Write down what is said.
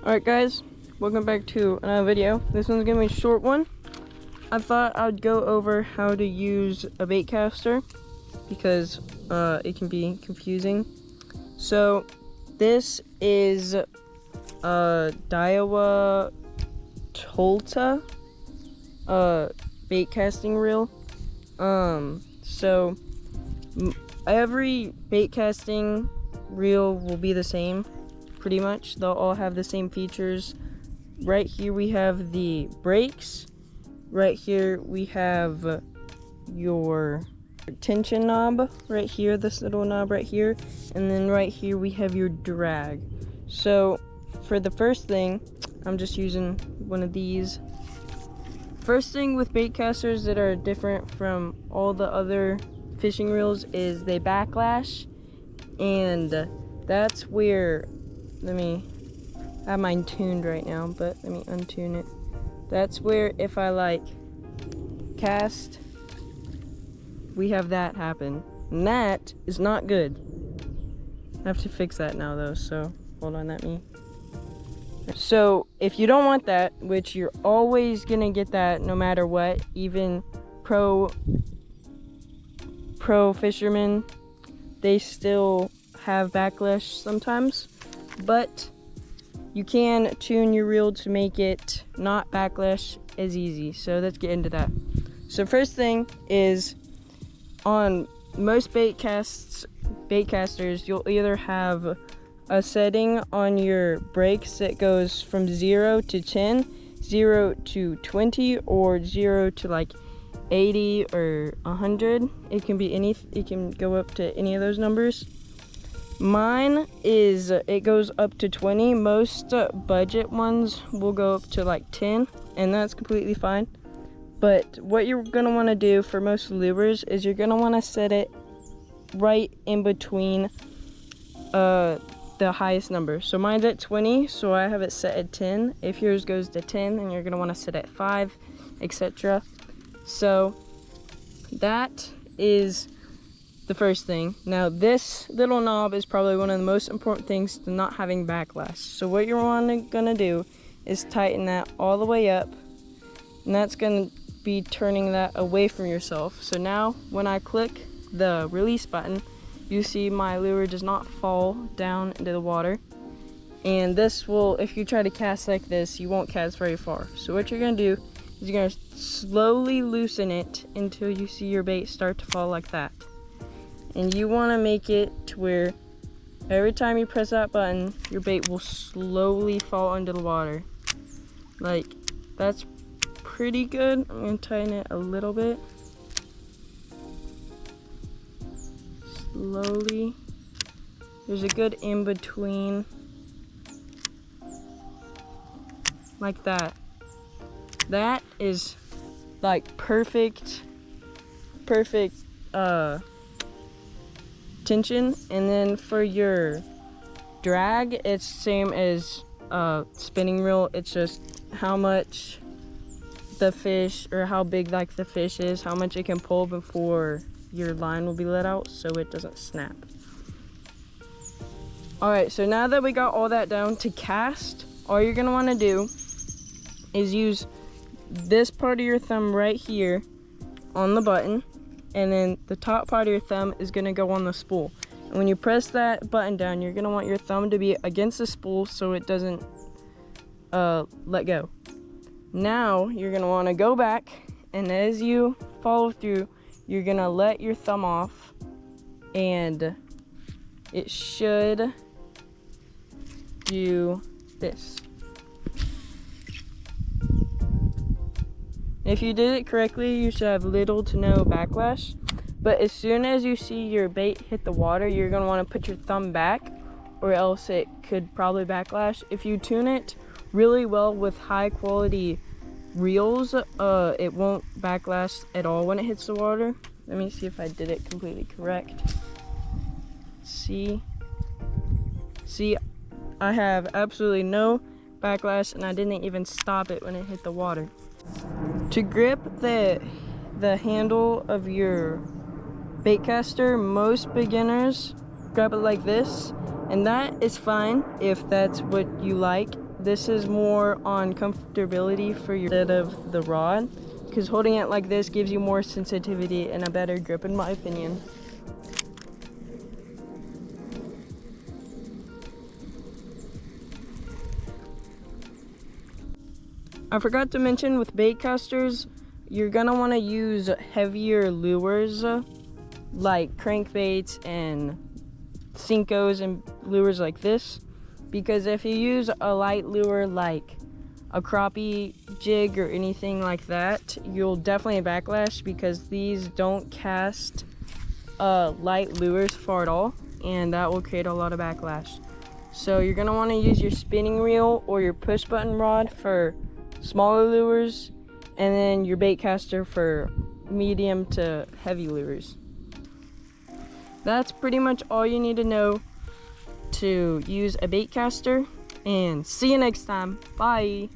Alright guys, welcome back to another video. This one's gonna be a short one. I thought I'd go over how to use a baitcaster because it can be confusing. So this is a Daiwa Tolta bait casting reel. So every bait casting reel will be the same. Pretty much, they'll all have the same features. Right here we have the brakes. Right here we have your tension knob. Right here, this little knob right here. And then right here we have your drag. So for the first thing, I'm just using one of these. First thing with bait casters that are different from all the other fishing reels is they backlash. And that's where, let me have mine tuned right now, but let me untune it. That's where if I like cast, we have that happen. And that is not good. I have to fix that now though, so hold on, let me. So if you don't want that, which you're always gonna get that no matter what, even pro fishermen, they still have backlash sometimes. But you can tune your reel to make it not backlash as easy. So let's get into that. So first thing is, on most bait casters, you'll either have a setting on your brakes that goes from 0 to 10, 0 to 20, or 0 to like 80 or 100. It can be any, it can go up to any of those numbers. Mine is, it goes up to 20. Most budget ones will go up to like 10, and that's completely fine. But what you're gonna wanna do for most lures is you're gonna wanna set it right in between the highest number. So mine's at 20, so I have it set at 10. If yours goes to 10, then you're gonna wanna set at 5, etc. So that is the first thing. Now this little knob is probably one of the most important things to not having backlash. So what you're gonna do is tighten that all the way up, and that's gonna be turning that away from yourself. So now when I click the release button, you see my lure does not fall down into the water. And this will, if you try to cast like this, you won't cast very far. So what you're gonna do is you're gonna slowly loosen it until you see your bait start to fall like that. And you want to make it to where every time you press that button, your bait will slowly fall into the water. Like, that's pretty good. I'm going to tighten it a little bit. Slowly. There's a good in between. Like that. That is like perfect tension. And then for your drag, it's same as spinning reel. It's just how much the fish, or how big like the fish is, how much it can pull before your line will be let out so it doesn't snap. Alright, so now that we got all that down, to cast, all you're gonna want to do is use this part of your thumb right here on the button, and then the top part of your thumb is gonna go on the spool. And when you press that button down, you're gonna want your thumb to be against the spool so it doesn't let go. Now you're gonna wanna go back, and as you follow through, you're gonna let your thumb off, and it should do this. If you did it correctly, you should have little to no backlash. But as soon as you see your bait hit the water, you're gonna wanna put your thumb back, or else it could probably backlash. If you tune it really well with high quality reels, it won't backlash at all when it hits the water. Let me see if I did it completely correct. See, I have absolutely no backlash, and I didn't even stop it when it hit the water. To grip the handle of your baitcaster, most beginners grab it like this, and that is fine if that's what you like. This is more on comfortability for your instead of the rod, because holding it like this gives you more sensitivity and a better grip in my opinion. I forgot to mention with bait casters, you're gonna want to use heavier lures like crankbaits and Cincos and lures like this, because if you use a light lure like a crappie jig or anything like that, you'll definitely backlash, because these don't cast light lures far at all, and that will create a lot of backlash. So you're gonna want to use your spinning reel or your push button rod for smaller lures, and then your bait caster for medium to heavy lures. That's pretty much all you need to know to use a bait caster, and see you next time. Bye.